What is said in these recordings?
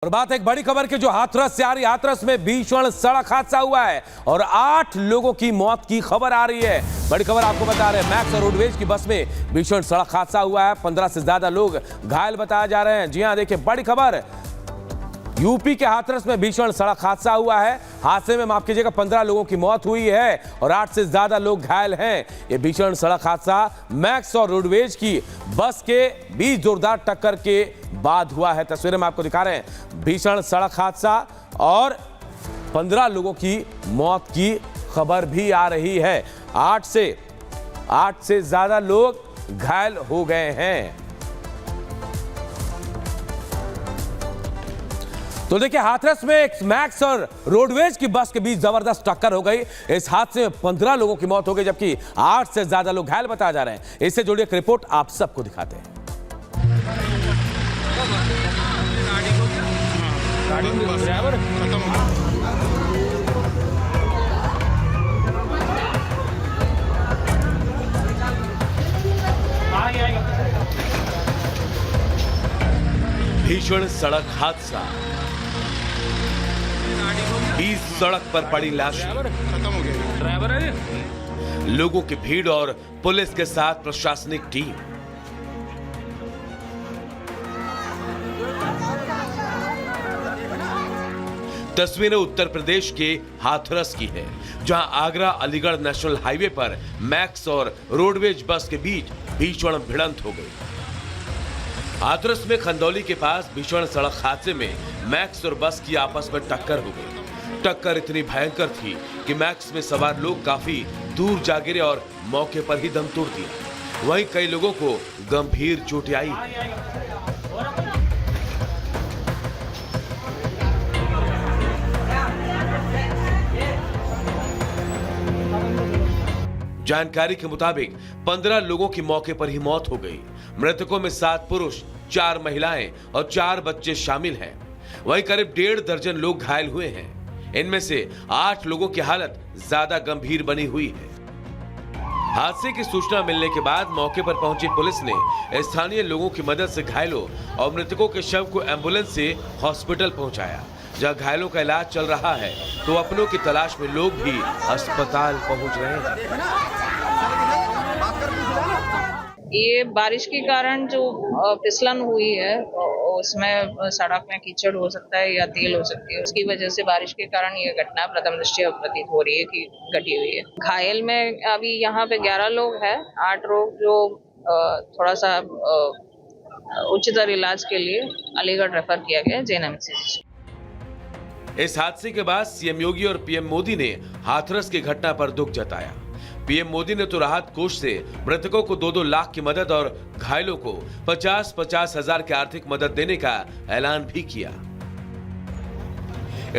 और बात एक बड़ी खबर की जो हाथरस से आ रही। हाथरस में भीषण सड़क हादसा हुआ है और 8 लोगों की मौत की खबर आ रही है। बड़ी खबर आपको बता रहे हैं, मैक्स और रोडवेज की बस में भीषण सड़क हादसा हुआ है। 15 से ज्यादा लोग घायल बताए जा रहे हैं। जी हां, देखिए बड़ी खबर, यूपी के हाथरस में भीषण सड़क हादसा हुआ है। हादसे में माफ कीजिएगा 15 लोगों की मौत हुई है और 8 से ज्यादा लोग घायल हैं। ये भीषण सड़क हादसा मैक्स और रोडवेज की बस के बीच जोरदार टक्कर के बाद हुआ है। तस्वीरें में आपको दिखा रहे हैं, भीषण सड़क हादसा और 15 लोगों की मौत की खबर भी आ रही है। 8 से ज्यादा लोग घायल हो गए हैं। तो देखिए, हाथरस में एक मैक्स और रोडवेज की बस के बीच जबरदस्त टक्कर हो गई। इस हादसे में 15 लोगों की मौत हो गई, जबकि 8 से ज्यादा लोग घायल बताए जा रहे हैं। इससे जुड़ी एक रिपोर्ट आप सबको दिखाते हैं। भीषण सड़क हादसा, बीच सड़क पर पड़ी लाश, ड्राइवर है, लोगों की भीड़ और पुलिस के साथ प्रशासनिक टीम। तस्वीरें उत्तर प्रदेश के हाथरस की है, जहां आगरा अलीगढ़ नेशनल हाईवे पर मैक्स और रोडवेज बस के बीच भीषण भिड़ंत हो गई। हाथरस में खंदौली के पास भीषण सड़क हादसे में मैक्स और बस की आपस में टक्कर हो गई। टक्कर इतनी भयंकर थी कि मैक्स में सवार लोग काफी दूर जा गिरे और मौके पर ही दम तोड़ दिया। वहीं कई लोगों को गंभीर चोटें आई। जानकारी के मुताबिक 15 लोगों की मौके पर ही मौत हो गई। मृतकों में 7 पुरुष, 4 महिलाएं और 4 बच्चे शामिल हैं। वहीं करीब 1.5 दर्जन लोग घायल हुए हैं। इनमें से 8 लोगों की हालत ज्यादा गंभीर बनी हुई है। हादसे की सूचना मिलने के बाद मौके पर पहुंची पुलिस ने स्थानीय लोगों की मदद से घायलों और मृतकों के शव को एम्बुलेंस से हॉस्पिटल पहुंचाया। जहां घायलों का इलाज चल रहा है तो अपनों की तलाश में लोग भी अस्पताल पहुंच रहे हैं। ये बारिश के कारण जो फिसलन हुई है उसमें सड़क में कीचड़ हो सकता है या तेल हो सकती है। उसकी वजह से बारिश के कारण ये घटना प्रथम दृष्टया प्रतीत हो रही है कि घटी हुई है। घायल में अभी यहाँ पे 11 लोग हैं। 8 लोग जो थोड़ा सा उच्चतर इलाज के लिए अलीगढ़ रेफर किया गया जेएनएमसीएच। इस हादसे के बाद सीएम योगी और पीएम मोदी ने हाथरस की घटना पर दुख जताया। पीएम मोदी ने तो राहत कोष से मृतकों को 2-2 लाख की मदद और घायलों को 50-50 हजार की आर्थिक मदद देने का ऐलान भी किया।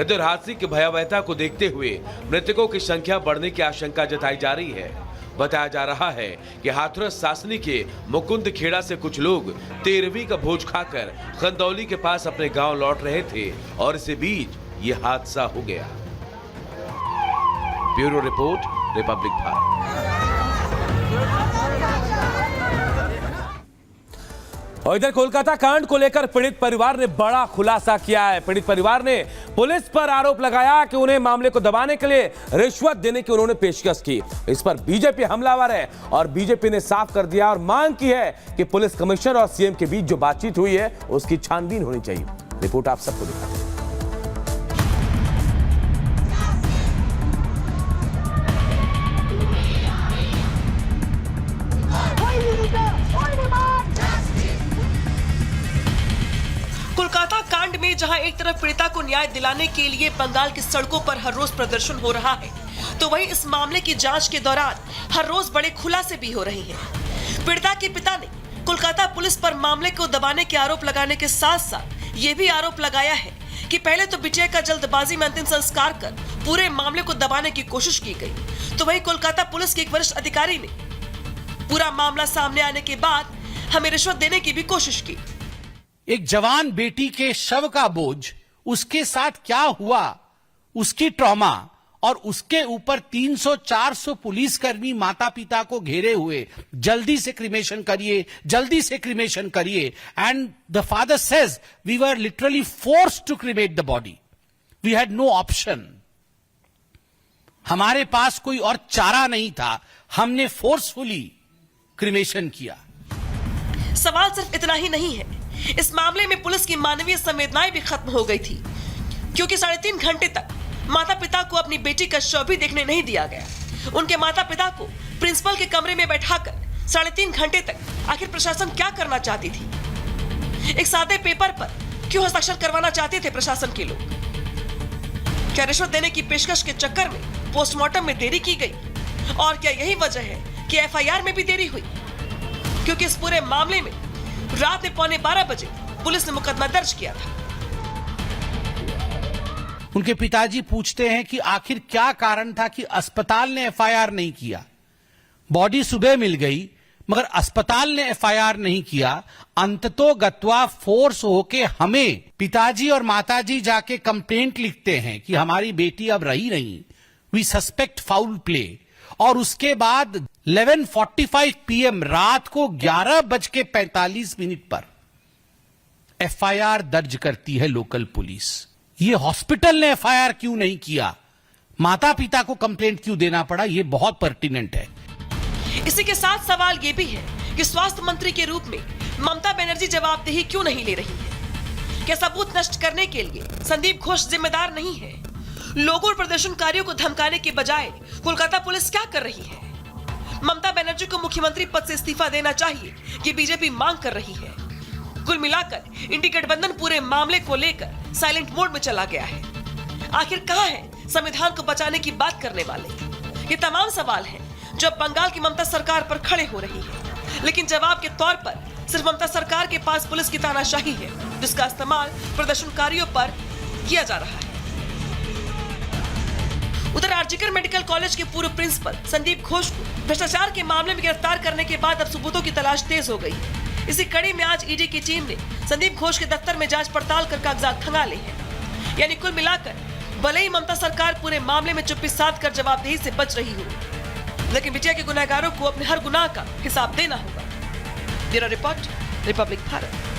इधर हादसे की भयावहता को देखते हुए मृतकों की संख्या बढ़ने की आशंका जताई जा रही है। बताया जा रहा है कि हाथरस सासनी के मुकुंद खेड़ा से कुछ लोग 13वीं का भोज खाकर खंदौली के पास अपने गांव लौट रहे थे और इसी बीच ये हादसा हो गया। Bureau report, Republic Bharat. और इधर कोलकाता कांड को लेकर पीड़ित परिवार ने बड़ा खुलासा किया है। पीड़ित परिवार ने पुलिस पर आरोप लगाया कि उन्हें मामले को दबाने के लिए रिश्वत देने की उन्होंने पेशकश की। इस पर बीजेपी हमलावर है और बीजेपी ने साफ कर दिया और मांग की है कि पुलिस कमिश्नर और सीएम के बीच जो बातचीत हुई है उसकी छानबीन होनी चाहिए। रिपोर्ट आप सबको दिखाते हैं। कोलकाता कांड में जहां एक तरफ पीड़िता को न्याय दिलाने के लिए बंगाल की सड़कों पर हर रोज प्रदर्शन हो रहा है, तो वहीं इस मामले की जांच के दौरान हर रोज बड़े खुलासे भी हो रहे हैं। पीड़िता के पिता ने कोलकाता पुलिस पर मामले को दबाने के आरोप लगाने के साथ साथ ये भी आरोप लगाया है कि पहले तो बिटिया का जल्दबाजी में अंतिम संस्कार कर पूरे मामले को दबाने की कोशिश की गई, तो वहीं कोलकाता पुलिस के एक वरिष्ठ अधिकारी ने पूरा मामला सामने आने के बाद हमें रिश्वत देने की भी कोशिश की। एक जवान बेटी के शव का बोझ, उसके साथ क्या हुआ, उसकी ट्रॉमा और उसके ऊपर 300-400 पुलिसकर्मी माता पिता को घेरे हुए, जल्दी से क्रिमेशन करिए, जल्दी से क्रिमेशन करिए. And the father says we were literally forced to cremate the body. We had no option. हमारे पास कोई और चारा नहीं था. हमने फोर्सफुली क्रिमेशन किया. सवाल सिर्फ इतना ही नहीं है. इस मामले में पुलिस की मानवीय संवेदनाएं भी खत्म हो गई थी, क्योंकि 3.5 घंटे तक माता पिता को अपनी बेटी का शव भी देखने नहीं दिया गया. उनके माता पिता को प्रिंसिपल के कमरे में बैठाकर 3.5 घंटे तक आखिर प्रशासन क्या करना चाहती थी? एक सादे पेपर पर क्यों हस्ताक्षर करवाना चाहते थे प्रशासन के लोग? क्या रिश्वत देने की पेशकश के चक्कर में पोस्टमार्टम में देरी की गई? और क्या यही वजह है कि एफआईआर में भी देरी हुई? क्योंकि इस पूरे मामले में रात में 11:15 बजे पुलिस ने मुकदमा दर्ज किया था. उनके पिताजी पूछते हैं कि आखिर क्या कारण था कि अस्पताल ने एफआईआर नहीं किया. बॉडी सुबह मिल गई मगर अस्पताल ने एफआईआर नहीं किया. अंततोगत्वा फोर्स होके हमें पिताजी और माताजी जाके कंप्लेंट लिखते हैं कि हमारी बेटी अब रही नहीं, वी सस्पेक्ट फाउल प्ले. और उसके बाद 11:45 PM रात को 11:45 पर एफआईआर दर्ज करती है लोकल पुलिस. ये हॉस्पिटल ने एफआईआर क्यों नहीं किया, माता पिता को कंप्लेंट क्यों देना पड़ा, ये बहुत पर्टिनेंट है. इसी के साथ सवाल ये भी है कि स्वास्थ्य मंत्री के रूप में ममता बनर्जी जवाबदेही क्यों नहीं ले रही है? क्या सबूत नष्ट करने के लिए संदीप घोष जिम्मेदार नहीं है? लोगों और प्रदर्शनकारियों को धमकाने के बजाय कोलकाता पुलिस क्या कर रही है? ममता बनर्जी को मुख्यमंत्री पद से इस्तीफा देना चाहिए, ये बीजेपी मांग कर रही है. कुल मिलाकर इंडी गठबंधन पूरे मामले को लेकर साइलेंट मोड में चला गया है. आखिर कहां है संविधान को बचाने की बात करने वाले? ये तमाम सवाल हैं जो अब बंगाल की ममता सरकार पर खड़े हो रही है. लेकिन जवाब के तौर पर सिर्फ ममता सरकार के पास पुलिस की तानाशाही है, जिसका इस्तेमाल प्रदर्शनकारियों पर किया जा रहा है. उधर आरजीकर मेडिकल कॉलेज के पूर्व प्रिंसिपल संदीप घोष को भ्रष्टाचार के मामले में गिरफ्तार करने के बाद अब सबूतों की तलाश तेज हो गई है. इसी कड़ी में आज ईडी की टीम ने संदीप घोष के दफ्तर में जांच पड़ताल कर कागजात खंगाले हैं. यानी कुल मिलाकर भले ही ममता सरकार पूरे मामले में चुप्पी साध कर जवाबदेही से बच रही हो, लेकिन बिटिया के गुनहगारों को अपने हर गुनाह का हिसाब देना होगा. Bureau report, Republic Bharat.